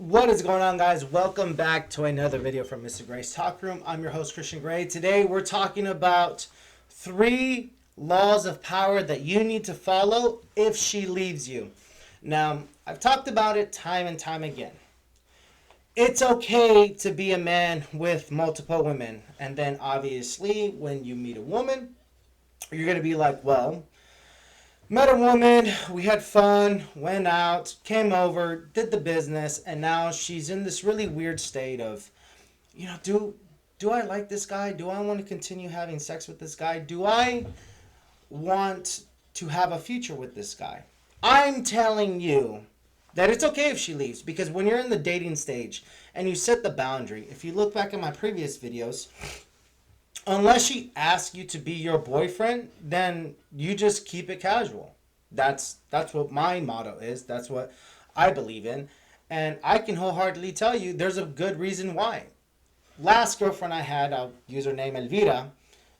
What is going on, guys? Welcome back to another video from Mr. Gray's Talk Room. I'm your host, Christian Gray. Today, we're talking about 3 laws of power that you need to follow if she leaves you. Now, I've talked about it time and time again. It's okay to be a man with multiple women. And then, obviously, when you meet a woman, you're going to be like, well, met a woman, we had fun, went out, came over, did the business, and now she's in this really weird state of, do I like this guy? Do I want to continue having sex with this guy? Do I want to have a future with this guy? I'm telling you that it's okay if she leaves, because when you're in the dating stage and you set the boundary, if you look back at my previous videos, unless she asks you to be your boyfriend, then you just keep it casual. That's what my motto is. That's what I believe in. And I can wholeheartedly tell you there's a good reason why. Last girlfriend I had, I'll use her name, Elvira.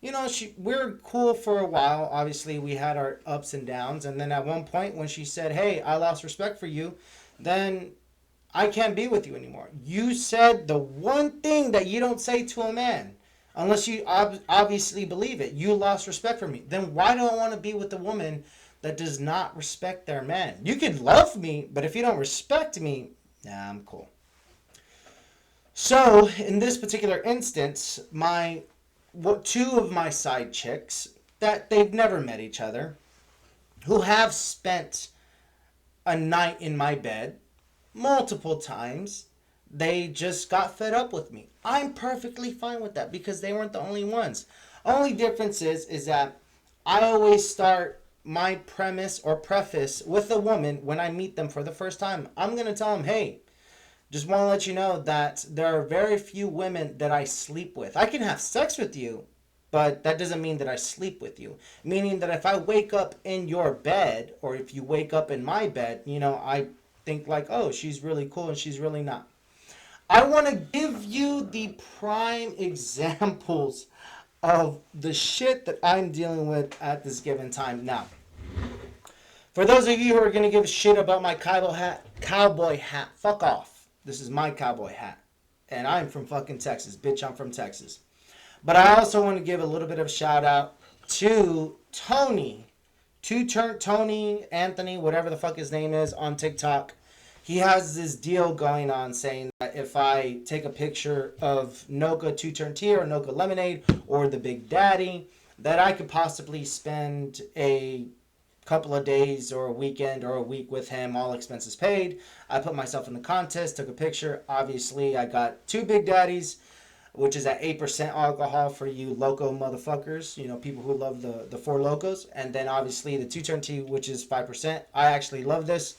We were cool for a while. Obviously, we had our ups and downs. And then at one point when she said, hey, I lost respect for you, then I can't be with you anymore. You said the one thing that you don't say to a man. Unless you obviously believe it. You lost respect for me. Then why do I want to be with a woman that does not respect their man? You could love me, but if you don't respect me, nah, I'm cool. So, in this particular instance, two of my side chicks, that they've never met each other, who have spent a night in my bed multiple times, they just got fed up with me. I'm perfectly fine with that because they weren't the only ones. Only difference is that I always start my premise or preface with a woman when I meet them for the first time. I'm going to tell them, hey, just want to let you know that there are very few women that I sleep with. I can have sex with you, but that doesn't mean that I sleep with you. Meaning that if I wake up in your bed or if you wake up in my bed, I think like, oh, she's really cool and she's really not. I want to give you the prime examples of the shit that I'm dealing with at this given time. Now, for those of you who are going to give a shit about my cowboy hat, fuck off. This is my cowboy hat. And I'm from fucking Texas. Bitch, I'm from Texas. But I also want to give a little bit of shout out to Tony. Two-turn Tony, Anthony, whatever the fuck his name is on TikTok. He has this deal going on saying that if I take a picture of Noka 2-turn tea or Noka lemonade or the Big Daddy, that I could possibly spend a couple of days or a weekend or a week with him, all expenses paid. I put myself in the contest, took a picture. Obviously, I got 2 Big Daddies, which is at 8% alcohol for you loco motherfuckers, people who love the 4 Locos. And then obviously the 2-turn tea, which is 5%. I actually love this.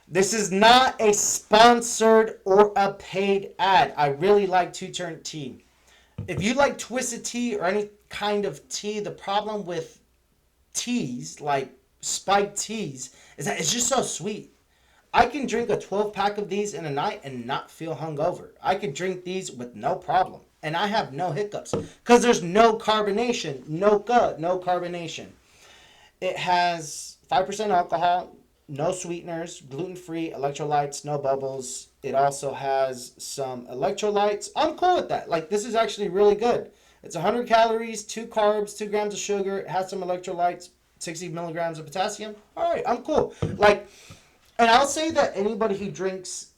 This is not a sponsored or a paid ad. I really like 2-turn tea. If you like twisted tea or any kind of tea, the problem with teas, like spiked teas, is that it's just so sweet. I can drink a 12-pack of these in a night and not feel hungover. I could drink these with no problem. And I have no hiccups. Because there's no carbonation. No carbonation. It has 5% alcohol. No sweeteners, gluten-free, electrolytes, no bubbles. It also has some electrolytes. I'm cool with that. Like, this is actually really good. It's 100 calories, 2 carbs, 2 grams of sugar. It has some electrolytes, 60 milligrams of potassium. All right, I'm cool. And I'll say that anybody who drinks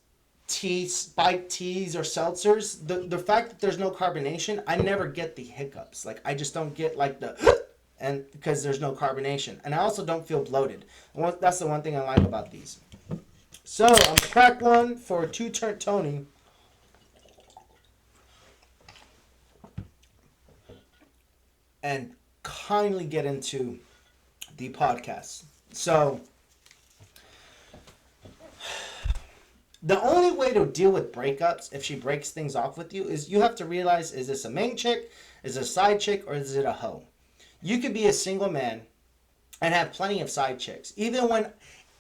tea, spiked teas or seltzers, the fact that there's no carbonation, I never get the hiccups. Like, I just don't get like the... and because there's no carbonation. And I also don't feel bloated. That's the one thing I like about these. So, I'm going to crack one for 2-turn Tony. And kindly get into the podcast. So, the only way to deal with breakups, if she breaks things off with you, is you have to realize, is this a main chick, is it a side chick, or is it a hoe? You could be a single man and have plenty of side chicks. Even when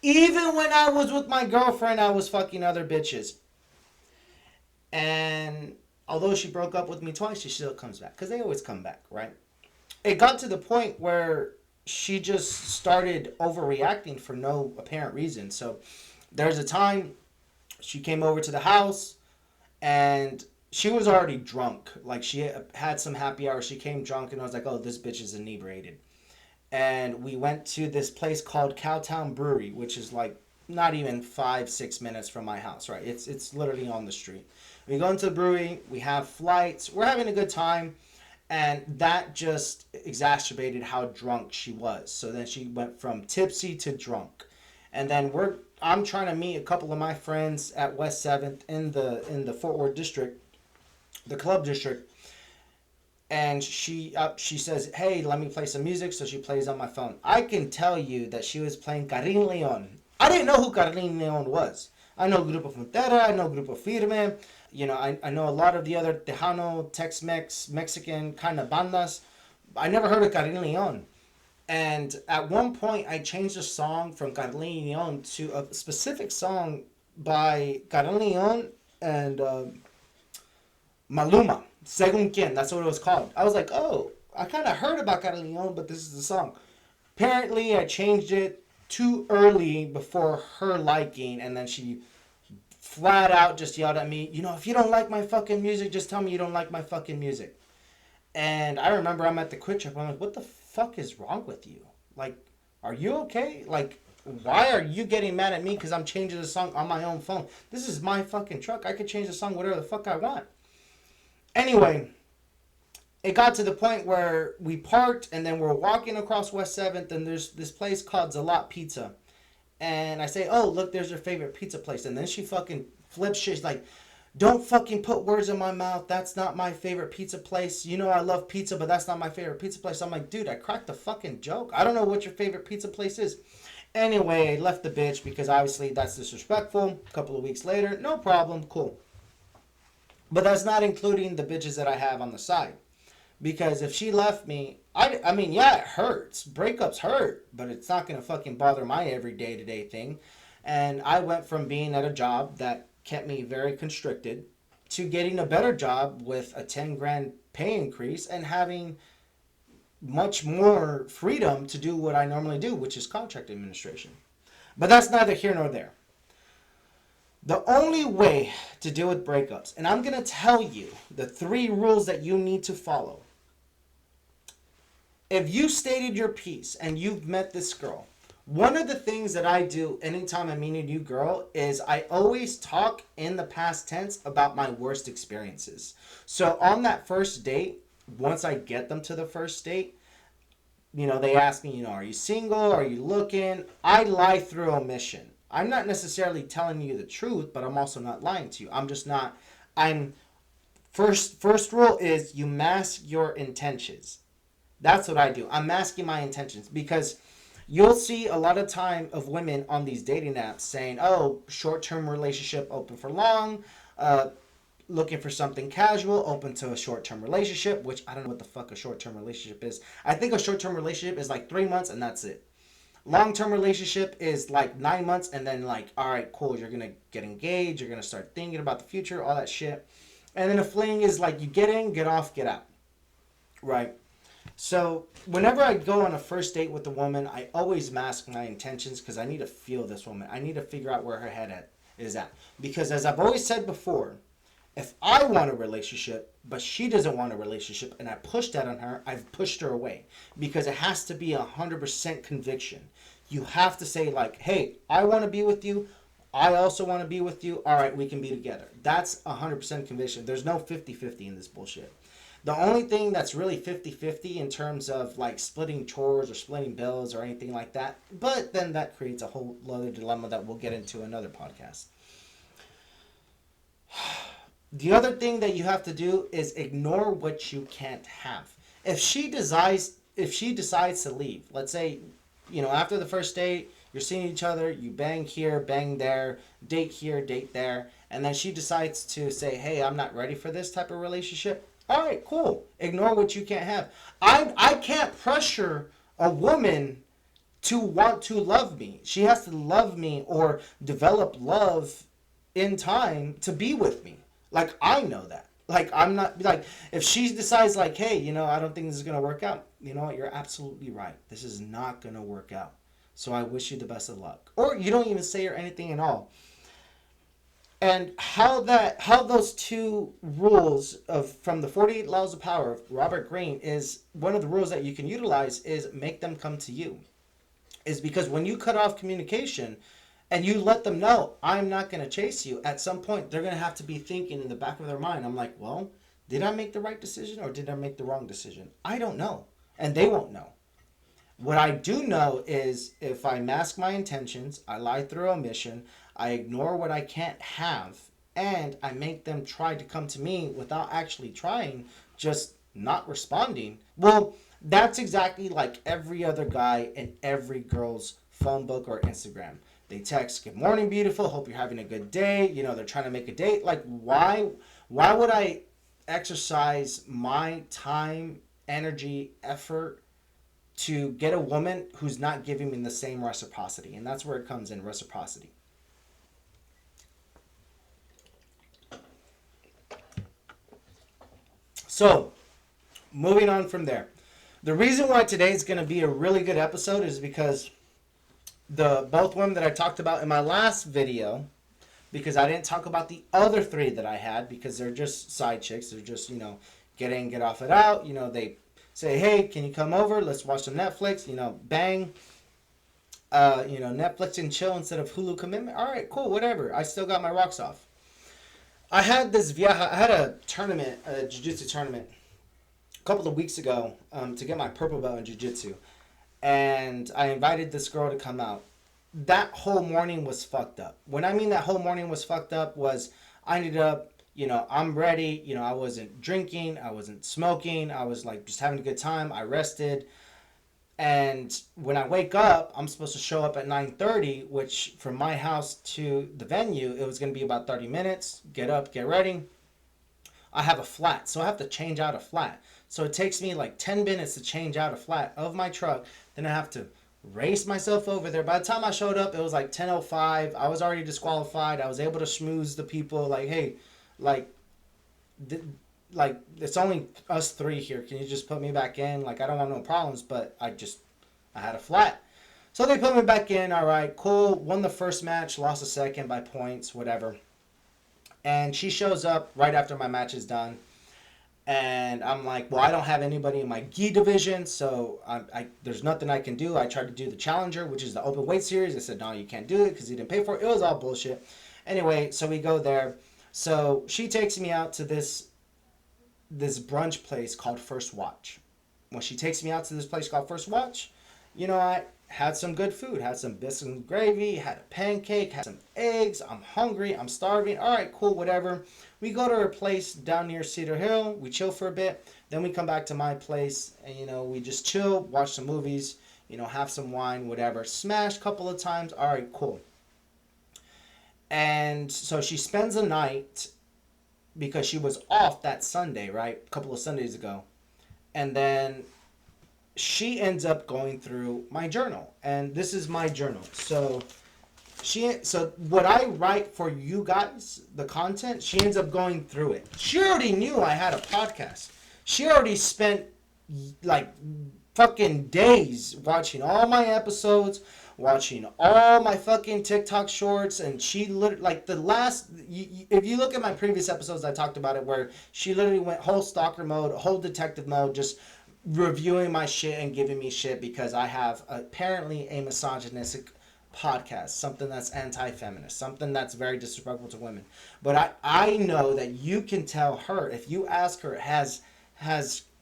I was with my girlfriend, I was fucking other bitches. And although she broke up with me twice, she still comes back. Because they always come back, right? It got to the point where she just started overreacting for no apparent reason. So there's a time She came over to the house, and she was already drunk. Like, she had some happy hour. She came drunk, and I was like, oh, this bitch is inebriated. And we went to this place called Cowtown Brewery, which is like not even 5-6 minutes from my house, right? It's literally on the street. We go into the brewery, we have flights, we're having a good time, and that just exacerbated how drunk she was. So then she went from tipsy to drunk. And then I'm trying to meet a couple of my friends at West 7th in the Fort Worth district, the club district, and she says, "Hey, let me play some music." So she plays on my phone. I can tell you that she was playing Carin Leon. I didn't know who Carin Leon was. I know Grupo Frontera. I know Grupo Firme. I know a lot of the other Tejano, Tex-Mex, Mexican kind of bandas. I never heard of Carin Leon. And at one point, I changed the song from Carin Leon to a specific song by Carin Leon and Maluma. Según Quien, that's what it was called. I was like, oh, I kind of heard about Carin Leon, but this is the song. Apparently, I changed it too early before her liking, and then she flat out just yelled at me, if you don't like my fucking music, just tell me you don't like my fucking music. And I remember I'm at the Quick Trip. I'm like, what the fuck is wrong with you? Like, are you okay? Like, why are you getting mad at me because I'm changing the song on my own phone? This is my fucking truck. I could change the song whatever the fuck I want. Anyway, it got to the point where we parked and then we're walking across West 7th and there's this place called Zalat Pizza. And I say, oh, look, there's your favorite pizza place. And then she fucking flips shit. She's like, don't fucking put words in my mouth. That's not my favorite pizza place. I love pizza, but that's not my favorite pizza place. I'm like, dude, I cracked the fucking joke. I don't know what your favorite pizza place is. Anyway, I left the bitch because obviously that's disrespectful. A couple of weeks later, no problem, cool. But that's not including the bitches that I have on the side. Because if she left me, I mean, yeah, it hurts. Breakups hurt, but it's not going to fucking bother my every day-to-day thing. And I went from being at a job that kept me very constricted to getting a better job with a 10 grand pay increase and having much more freedom to do what I normally do, which is contract administration. But that's neither here nor there. The only way to deal with breakups, and I'm going to tell you the 3 rules that you need to follow. If you stated your piece and you've met this girl, one of the things that I do anytime I meet a new girl is I always talk in the past tense about my worst experiences. So on that first date, once I get them to the first date, they ask me, are you single? Are you looking? I lie through omission. I'm not necessarily telling you the truth, but I'm also not lying to you. First rule is you mask your intentions. That's what I do. I'm masking my intentions because you'll see a lot of time of women on these dating apps saying, oh, short-term relationship, open for long, looking for something casual, open to a short-term relationship, which I don't know what the fuck a short-term relationship is. I think a short-term relationship is like 3 months and that's it. Long-term relationship is like 9 months and then like, all right, cool, you're going to get engaged, you're going to start thinking about the future, all that shit. And then a fling is like you get in, get off, get out. Right? So whenever I go on a first date with a woman, I always mask my intentions because I need to feel this woman. I need to figure out where her head is at. Because as I've always said before, if I want a relationship, but she doesn't want a relationship, and I push that on her, I've pushed her away. Because it has to be 100% conviction. You have to say like, hey, I want to be with you. I also want to be with you. All right, we can be together. That's 100% conviction. There's no 50-50 in this bullshit. The only thing that's really 50-50 in terms of like splitting chores or splitting bills or anything like that, but then that creates a whole other dilemma that we'll get into another podcast. The other thing that you have to do is ignore what you can't have. If she decides to leave, let's say, after the first date, you're seeing each other, you bang here, bang there, date here, date there, and then she decides to say, hey, I'm not ready for this type of relationship. All right, cool. Ignore what you can't have. I can't pressure a woman to want to love me. She has to love me or develop love in time to be with me. Like, I know that. Like, I'm not, like, if she decides, like, hey, I don't think this is going to work out. You know what? You're absolutely right. This is not going to work out. So I wish you the best of luck. Or you don't even say or anything at all. And how those two rules of from the 48 laws of power of Robert Greene is one of the rules that you can utilize is make them come to you. Is because when you cut off communication and you let them know I'm not going to chase you, at some point they're going to have to be thinking in the back of their mind, I'm like, well, did I make the right decision or did I make the wrong decision? I don't know. And they won't know. What I do know is if I mask my intentions, I lie through omission, I ignore what I can't have, and I make them try to come to me without actually trying, just not responding. Well, that's exactly like every other guy in every girl's phone book or Instagram. They text, "Good morning, beautiful. Hope you're having a good day." You know, they're trying to make a date. Like, why would I exercise my time, energy, effort to get a woman who's not giving me the same reciprocity? And that's where it comes in, reciprocity. So, moving on from there. The reason why today is going to be a really good episode is because the both women that I talked about in my last video, because I didn't talk about the other three that I had because they're just side chicks. They're just, get in, get off it out. They say, hey, can you come over? Let's watch some Netflix. Bang. Netflix and chill instead of Hulu commitment. All right, cool, whatever. I still got my rocks off. I had a tournament, a jiu-jitsu tournament, a couple of weeks ago to get my purple belt in jiu-jitsu. And I invited this girl to come out. That whole morning was fucked up. When I mean that whole morning was fucked up was I ended up, I'm ready. I wasn't drinking. I wasn't smoking. I was like just having a good time. I rested. And when I wake up, I'm supposed to show up at 9:30, which from my house to the venue, it was going to be about 30 minutes. Get up, get ready. I have a flat, so I have to change out a flat. So it takes me like 10 minutes to change out a flat of my truck. Then I have to race myself over there. By the time I showed up, it was like 10:05. I was already disqualified. I was able to schmooze the people like, hey, like, th- like it's only us three here. Can you just put me back in? Like, I don't want no problems, but I had a flat. So they put me back in. All right, cool. Won the first match, lost the second by points, whatever. And she shows up right after my match is done. And I'm like, well, I don't have anybody in my gi division, so there's nothing I can do. I tried to do the challenger, which is the open weight series. They said, no, you can't do it because you didn't pay for it. It was all bullshit. Anyway, so we go there. So she takes me out to this brunch place called First Watch. When she takes me out to this place called First Watch, I had some good food. Had some biscuits and gravy, had a pancake, had some eggs. I'm hungry. I'm starving. All right, cool, whatever. We go to her place down near Cedar Hill. We chill for a bit. Then we come back to my place and, we just chill, watch some movies, have some wine, whatever. Smash a couple of times. All right, cool. And so she spends the night because she was off that Sunday, right? A couple of Sundays ago. And then she ends up going through my journal. And this is my journal. So what I write for you guys, the content, she ends up going through it. She already knew I had a podcast. She already spent like fucking days watching all my episodes, watching all my fucking TikTok shorts, and she literally, like the last, if you look at my previous episodes, I talked about it, where she literally went whole stalker mode, whole detective mode, just reviewing my shit and giving me shit because I have apparently a misogynistic podcast, something that's anti-feminist, something that's very disrespectful to women. But I know that you can tell her, if you ask her, has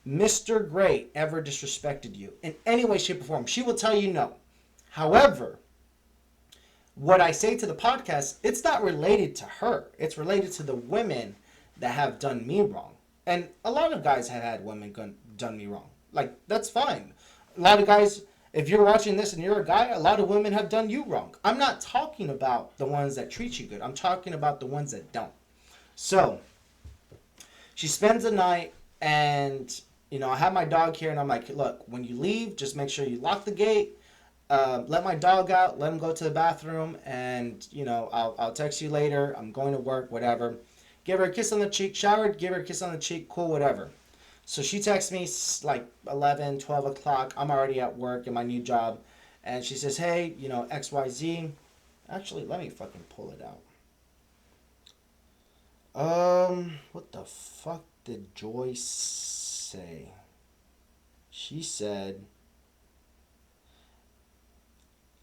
Mr. Great ever disrespected you in any way, shape, or form? She will tell you no. However, what I say to the podcast, it's not related to her. It's related to the women that have done me wrong. And a lot of guys have had women done me wrong. Like, that's fine. A lot of guys, if you're watching this and you're a guy, a lot of women have done you wrong. I'm not talking about the ones that treat you good. I'm talking about the ones that don't. So, she spends the night and, I have my dog here and I'm like, look, when you leave, just make sure you lock the gate. Let my dog out, let him go to the bathroom, and, I'll text you later. I'm going to work, whatever. Give her a kiss on the cheek, showered, give her a kiss on the cheek, cool, whatever. So she texts me like 11, 12 o'clock. I'm already at work in my new job. And she says, hey, XYZ. Actually, let me fucking pull it out. What the fuck did Joyce say? She said,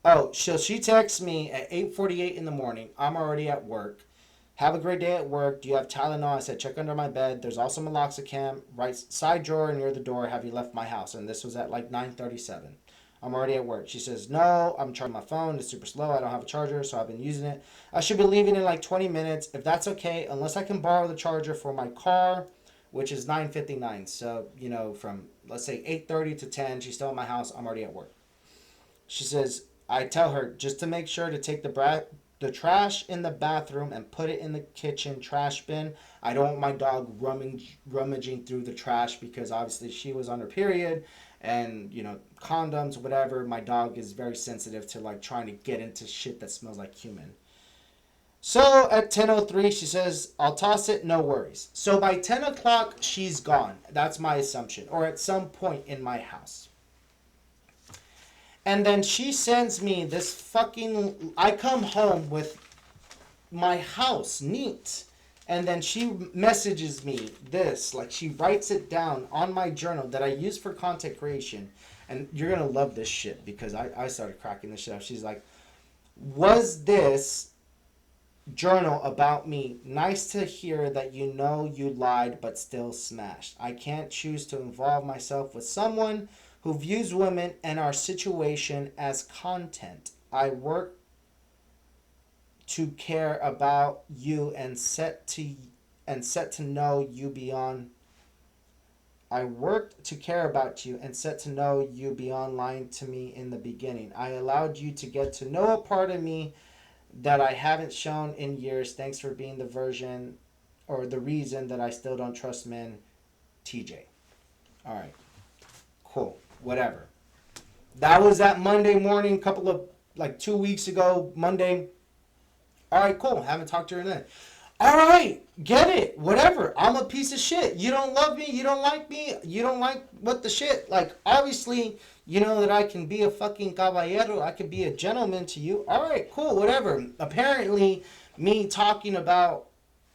oh, so she texts me at 8:48 in the morning. I'm already at work. Have a great day at work. Do you have Tylenol? I said, check under my bed. There's also meloxicam, right side drawer near the door. Have you left my house? And this was at like 9:37. I'm already at work. She says, no, I'm charging my phone. It's super slow. I don't have a charger, so I've been using it. I should be leaving in like 20 minutes. If that's okay, unless I can borrow the charger for my car, which is 9:59. So, from, let's say, 8:30 to 10, she's still at my house. I'm already at work. She says, I tell her just to make sure to take the trash in the bathroom and put it in the kitchen trash bin. I don't want my dog rummaging through the trash because obviously she was on her period and, condoms, whatever. My dog is very sensitive to like trying to get into shit that smells like human. So at 10:03, she says, I'll toss it, no worries. So by 10 o'clock, she's gone. That's my assumption. Or at some point in my house. And then she sends me this fucking. I come home with my house neat. And then she messages me this. Like, she writes it down on my journal that I use for content creation. And you're going to love this shit because I started cracking this shit up. She's like, was this journal about me? Nice to hear that you lied but still smashed. I can't choose to involve myself with someone who views women and our situation as content. I work to care about you and set to know you beyond. I worked to care about you and set to know you beyond lying to me in the beginning. I allowed you to get to know a part of me that I haven't shown in years. Thanks for being the version or the reason that I still don't trust men. TJ. All right. Cool. Whatever. That was that Monday morning, couple of, like 2 weeks ago, Monday. All right, cool. Haven't talked to her then. All right, get it. Whatever. I'm a piece of shit. You don't love me. You don't like me. You don't like what the shit. Like, obviously, you know that I can be a fucking caballero. I can be a gentleman to you. All right, cool. Whatever. Apparently, me talking about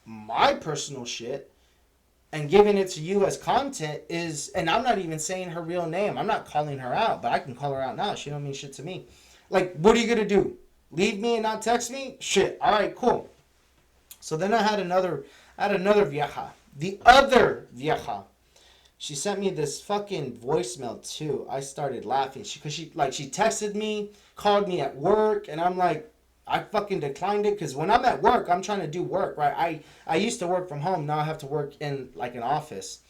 my personal shit and giving it to you as content is, and I'm not even saying her real name. I'm not calling her out, but I can call her out now. She don't mean shit to me. Like, what are you gonna do? Leave me and not text me? Shit. All right, cool. So then I had another vieja. The other vieja. She sent me this fucking voicemail too. I started laughing. She texted me, called me at work, and I'm like, I fucking declined it because when I'm at work, I'm trying to do work, right? I used to work from home. Now I have to work in like an office.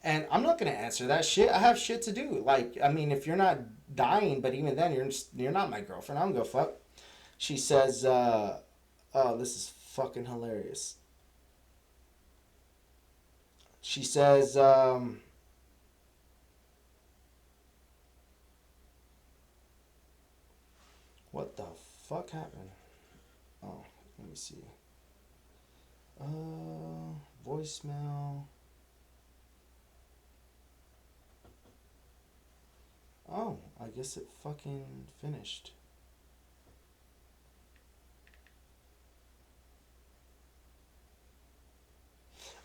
And I'm not gonna answer that shit. I have shit to do. Like, I mean, if you're not dying, but even then, you're not my girlfriend. I don't go fuck. She says, "Oh, this is fucking hilarious." She says, "What the fuck happened?" Oh, let me see. Voicemail. Oh, I guess it fucking finished.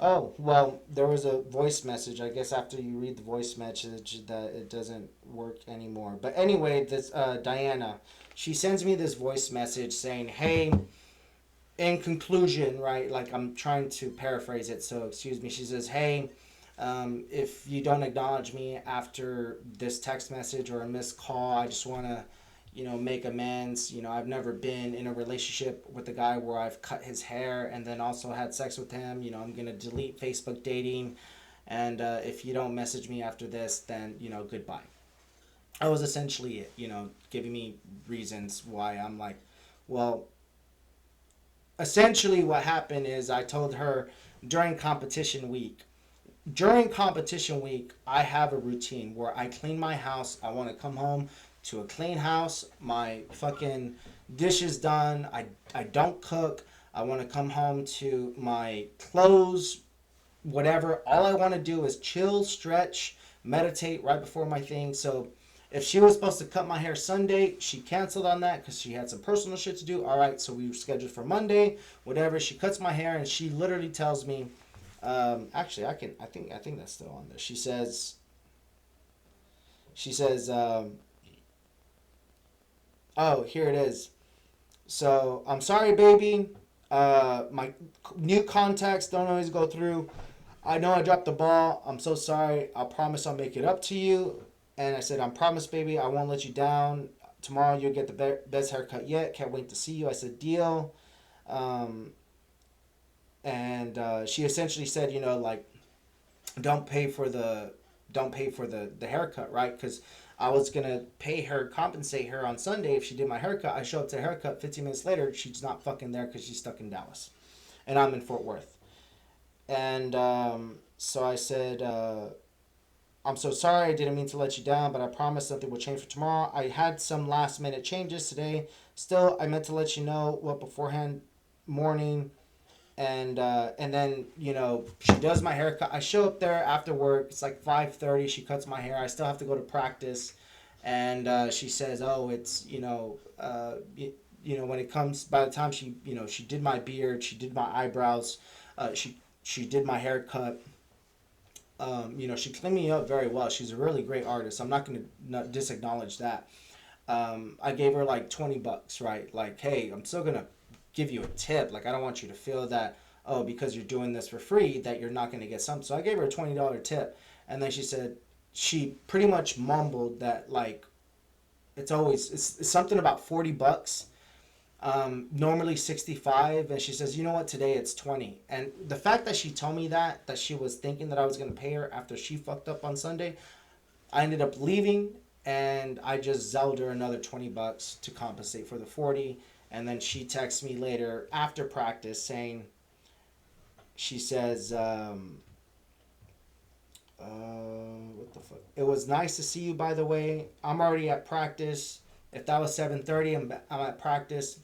Oh, well, there was a voice message. I guess after you read the voice message that it doesn't work anymore. But anyway, this Diana, she sends me this voice message saying, "Hey, in conclusion, right? Like I'm trying to paraphrase it, so excuse me." She says, "Hey, if you don't acknowledge me after this text message or a missed call, I just want to, make amends. I've never been in a relationship with a guy where I've cut his hair and then also had sex with him. I'm going to delete Facebook dating. And if you don't message me after this, then, goodbye." That was essentially it, giving me reasons why I'm like, well, essentially what happened is I told her during competition week, I have a routine where I clean my house. I want to come home to a clean house. My fucking dishes done. I don't cook. I want to come home to my clothes, whatever. All I want to do is chill, stretch, meditate right before my thing. So If she was supposed to cut my hair Sunday, she canceled on that because she had some personal shit to do. All right, so we were scheduled for Monday, whatever. She cuts my hair and she literally tells me, actually, I think that's still on there. She says, oh, here it is. So I'm sorry, baby. My new contacts don't always go through. I know I dropped the ball. I'm so sorry. I promise I'll make it up to you. And I said, I promise, baby, I won't let you down. Tomorrow you'll get the best haircut yet. Can't wait to see you. I said, deal. Um, and she essentially said, you know, like, don't pay for the the haircut, right? Because I was gonna pay her, compensate her on Sunday if she did my haircut. I show up to the haircut 15 minutes later. She's not fucking there because she's stuck in Dallas, and I'm in Fort Worth. And so I said, I'm so sorry. I didn't mean to let you down, but I promise something will change for tomorrow. I had some last minute changes today. Still, I meant to let you know what beforehand morning. And then, you know, she does my haircut. I show up there after work. It's like 5:30. She cuts my hair. I still have to go to practice. And she says, oh, it's, you know, when it comes, by the time she, you know, she did my beard, she did my eyebrows, she did my haircut. You know, she cleaned me up very well. She's a really great artist. I'm not going to not disacknowledge that. I gave her like $20, right? Like, hey, I'm still going to give you a tip. Like, I don't want you to feel that, oh, because you're doing this for free, that you're not going to get something. So I gave her a $20 tip. And then she said, she pretty much mumbled that, like, it's something about $40. Normally 65, and she says, you know what, today it's 20. And the fact that she told me that she was thinking that I was going to pay her after she fucked up on Sunday, I ended up leaving, and I just zelled her another $20 to compensate for the 40. And then she texts me later after practice saying, she says, what the fuck? It was nice to see you, by the way. I'm already at practice. If that was 7:30, I'm at practice.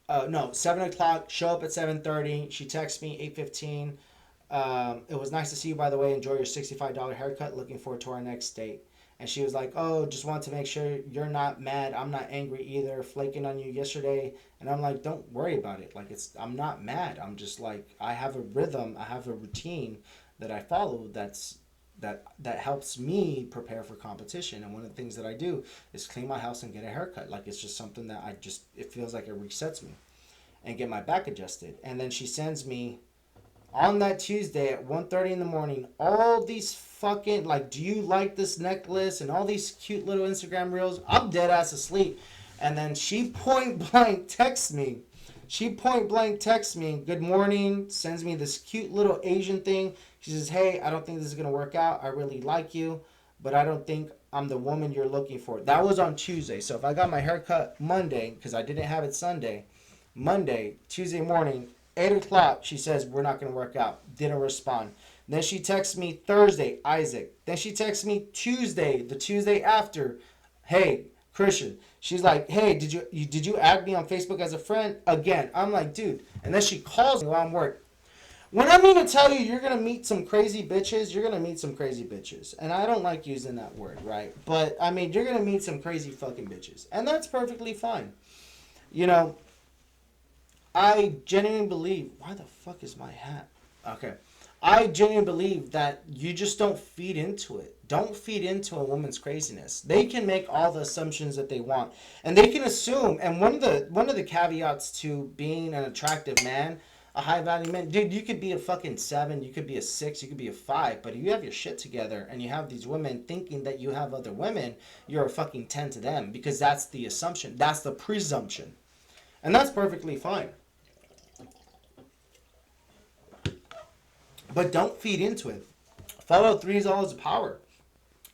No, 7 o'clock. Show up at 7:30. She texts me 8:15. It was nice to see you, by the way. Enjoy your $65 haircut. Looking forward to our next date. And she was like, oh, just want to make sure you're not mad. I'm not angry either. Flaking on you yesterday. And I'm like, don't worry about it. Like, I'm not mad. I'm just like, I have a rhythm. I have a routine that I follow that helps me prepare for competition. And one of the things that I do is clean my house and get a haircut. Like, it's just something that it feels like it resets me, and get my back adjusted. And then she sends me on that Tuesday at 1:30 in the morning all these fucking, like, do you like this necklace, and all these cute little Instagram reels. I'm dead ass asleep. And then she point blank texts me. Good morning, sends me this cute little Asian thing. She says, hey, I don't think this is going to work out. I really like you, but I don't think I'm the woman you're looking for. That was on Tuesday. So if I got my haircut Monday, because I didn't have it Sunday, Monday, Tuesday morning, 8 o'clock, she says, we're not going to work out. Didn't respond. Then she texts me Thursday, Isaac. Then she texts me Tuesday, the Tuesday after, hey, Christian. She's like, hey, did you add me on Facebook as a friend? Again, I'm like, dude. And then she calls me while I'm work. When I mean to tell you, you're going to meet some crazy bitches, you're going to meet some crazy bitches. And I don't like using that word, right? But, I mean, you're going to meet some crazy fucking bitches. And that's perfectly fine. You know, I genuinely believe, why the fuck is my hat? Okay. I genuinely believe that you just don't feed into it. Don't feed into a woman's craziness. They can make all the assumptions that they want, and they can assume. And one of the caveats to being an attractive man, a high value man, dude, you could be a fucking 7, you could be a 6, you could be a 5, but if you have your shit together and you have these women thinking that you have other women, you're a fucking 10 to them, because that's the assumption, that's the presumption, and that's perfectly fine. But don't feed into it. Follow 3 laws of power.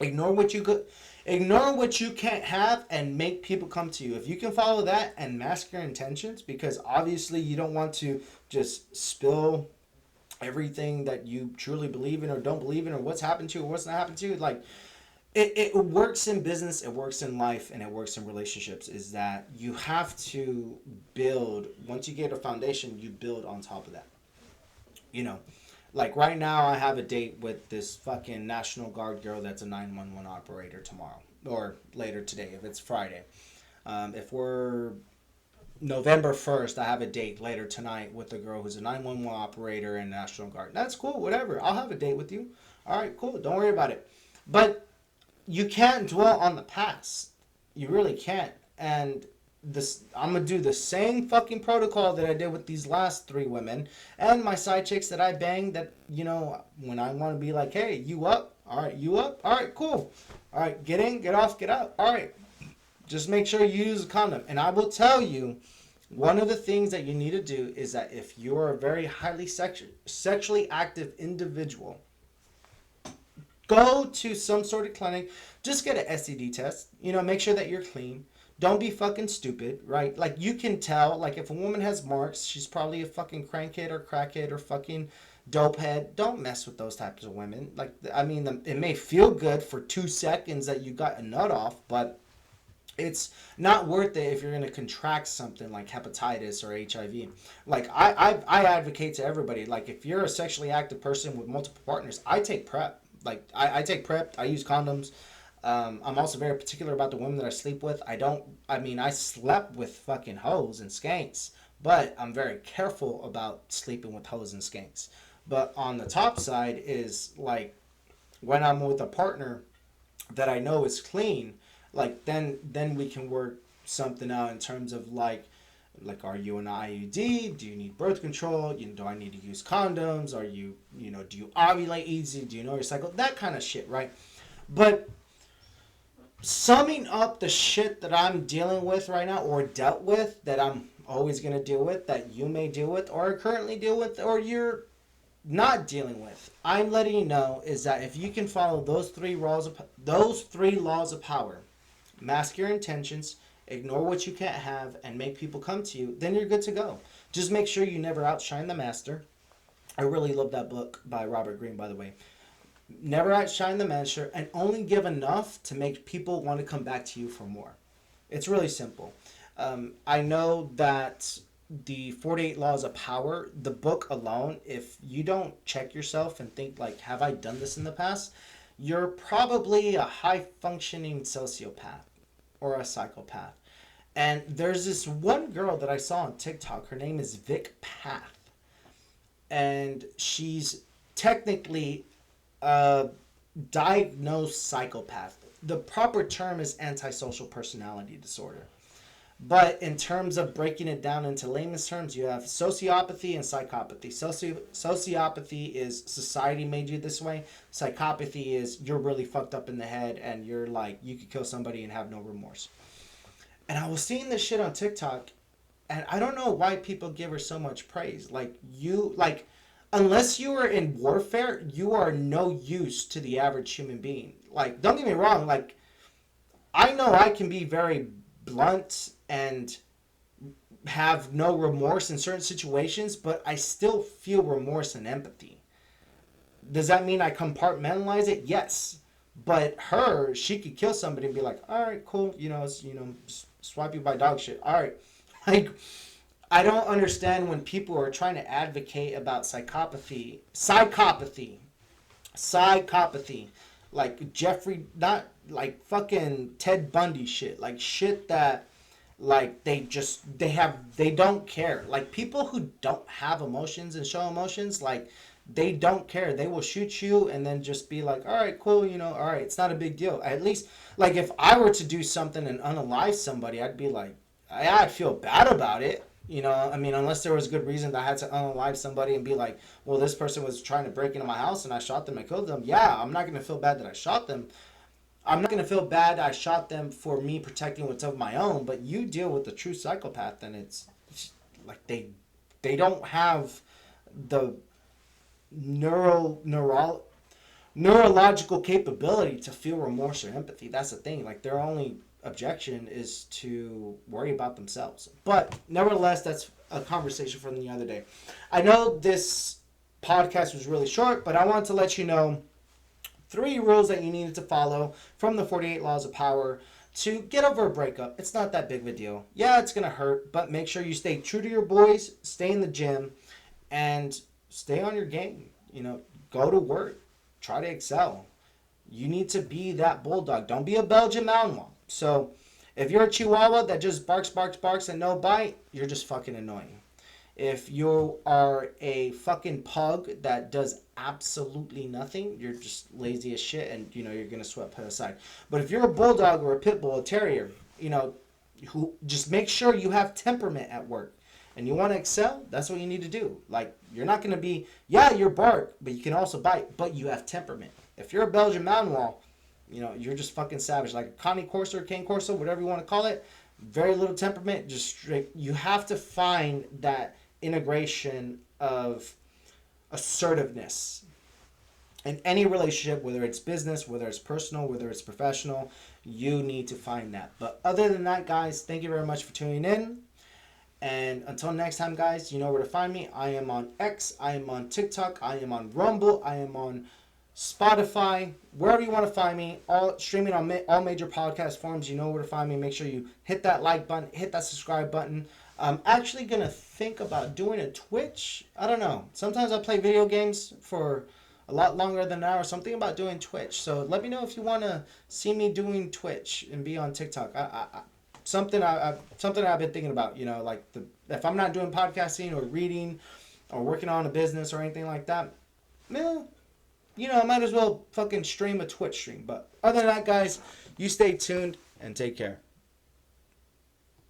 Ignore what you could, ignore what you can't have, and make people come to you. If you can follow that and mask your intentions, because obviously you don't want to just spill everything that you truly believe in or don't believe in, or what's happened to you or what's not happened to you. Like, it works in business, it works in life, and it works in relationships, is that you have to build. Once you get a foundation, you build on top of that. You know, Like right now, I have a date with this fucking National Guard girl that's a 911 operator tomorrow or later today if it's Friday. If we're November 1st, I have a date later tonight with a girl who's a 911 operator and National Guard. That's cool, whatever. I'll have a date with you. All right, cool. Don't worry about it. But you can't dwell on the past. You really can't. And this, I'm gonna do the same fucking protocol that I did with these last three women and my side chicks that I banged. That when I want to be like, hey, you up? All right, you up? All right, cool. All right, get in, get off, get out. All right, just make sure you use a condom. And I will tell you, one of the things that you need to do is that if you're a very highly sexually active individual, go to some sort of clinic, just get an STD test, make sure that you're clean. Don't be fucking stupid, right? Like, you can tell, like, if a woman has marks, she's probably a fucking crankhead or crackhead or fucking dopehead. Don't mess with those types of women. Like, I mean, it may feel good for 2 seconds that you got a nut off, but it's not worth it if you're going to contract something like hepatitis or HIV. Like, I advocate to everybody, like, if you're a sexually active person with multiple partners, I take PrEP. Like, I take PrEP. I use condoms. I'm also very particular about the women that I sleep with. I slept with fucking hoes and skanks, but I'm very careful about sleeping with hoes and skanks. But on the top side is, like, when I'm with a partner that I know is clean, like, then we can work something out in terms of, like, are you an IUD? Do you need birth control? Do I need to use condoms? Are you, do you ovulate easy? Do you know your cycle? That kind of shit, right? But summing up the shit that I'm dealing with right now, or dealt with, that I'm always going to deal with, that you may deal with, or currently deal with, or you're not dealing with, I'm letting you know is that if you can follow those three laws of power, mask your intentions, ignore what you can't have, and make people come to you, then you're good to go. Just make sure you never outshine the master. I really love that book by Robert Greene, by the way. Never outshine the master, and only give enough to make people want to come back to you for more. It's really simple. I know that the 48 Laws of Power, the book alone, if you don't check yourself and think, like, have I done this in the past? You're probably a high functioning sociopath or a psychopath. And there's this one girl that I saw on TikTok. Her name is Vic Path. And she's technically a diagnosed psychopath. The proper term is antisocial personality disorder. But in terms of breaking it down into layman's terms, you have sociopathy and psychopathy. Sociopathy is society made you this way. Psychopathy is you're really fucked up in the head and you're like, you could kill somebody and have no remorse. And I was seeing this shit on TikTok, and I don't know why people give her so much praise. Unless you are in warfare, you are no use to the average human being. Like, don't get me wrong, like, I know I can be very blunt and have no remorse in certain situations, but I still feel remorse and empathy. Does that mean I compartmentalize it? Yes. But she could kill somebody and be like, all right, cool, swipe you by dog shit. All right. Like, I don't understand when people are trying to advocate about psychopathy, like Jeffrey, not like fucking Ted Bundy shit, like shit that, like, they don't care. Like, people who don't have emotions and show emotions, like, they don't care. They will shoot you and then just be like, all right, cool, all right, it's not a big deal. At least, like, if I were to do something and unalive somebody, I'd be like, I'd feel bad about it. Unless there was good reason that I had to unalive somebody and be like, well, this person was trying to break into my house and I shot them and killed them. Yeah, I'm not going to feel bad that I shot them. I'm not going to feel bad I shot them for me protecting what's of my own. But you deal with the true psychopath, and it's like they don't have the neurological capability to feel remorse or empathy. That's the thing. Like, their only objection is to worry about themselves. But nevertheless, that's a conversation from the other day. I know this podcast was really short, but I wanted to let you know 3 rules that you needed to follow from the 48 Laws of Power to get over a breakup. It's not that big of a deal. Yeah, it's going to hurt, but make sure you stay true to your boys, stay in the gym, and stay on your game. You know, go to work. Try to excel. You need to be that bulldog. Don't be a Belgian Malinois. So if you're a Chihuahua that just barks, barks, barks, and no bite, you're just fucking annoying. If you are a fucking pug that does absolutely nothing, you're just lazy as shit, and you know you're gonna sweat put aside. But if you're a bulldog or a pit bull, a terrier, you know, who just make sure you have temperament at work, and you want to excel, that's what you need to do. Like you're not gonna be, yeah, you're bark, but you can also bite, but you have temperament. If you're a Belgian Malinois, you know you're just fucking savage, like a Connie Corso or Cane Corso, whatever you want to call it. Very little temperament, just straight. You have to find that integration of assertiveness in any relationship, whether it's business, whether it's personal, whether it's professional. You need to find that. But other than that, guys, thank you very much for tuning in. And until next time, guys, you know where to find me. I am on X, I am on TikTok, I am on Rumble, I am on Spotify, wherever you want to find me. All streaming on all major podcast forms. You know where to find me. Make sure you hit that like button, hit that subscribe button. I'm actually gonna think about doing a Twitch. I don't know. Sometimes I play video games for a lot longer than an hour. Something about doing Twitch. So let me know if you want to see me doing Twitch and be on TikTok. Something I've been thinking about. You know, like if I'm not doing podcasting or reading or working on a business or anything like that, you know, I might as well fucking stream a Twitch stream. But other than that, guys, you stay tuned and take care.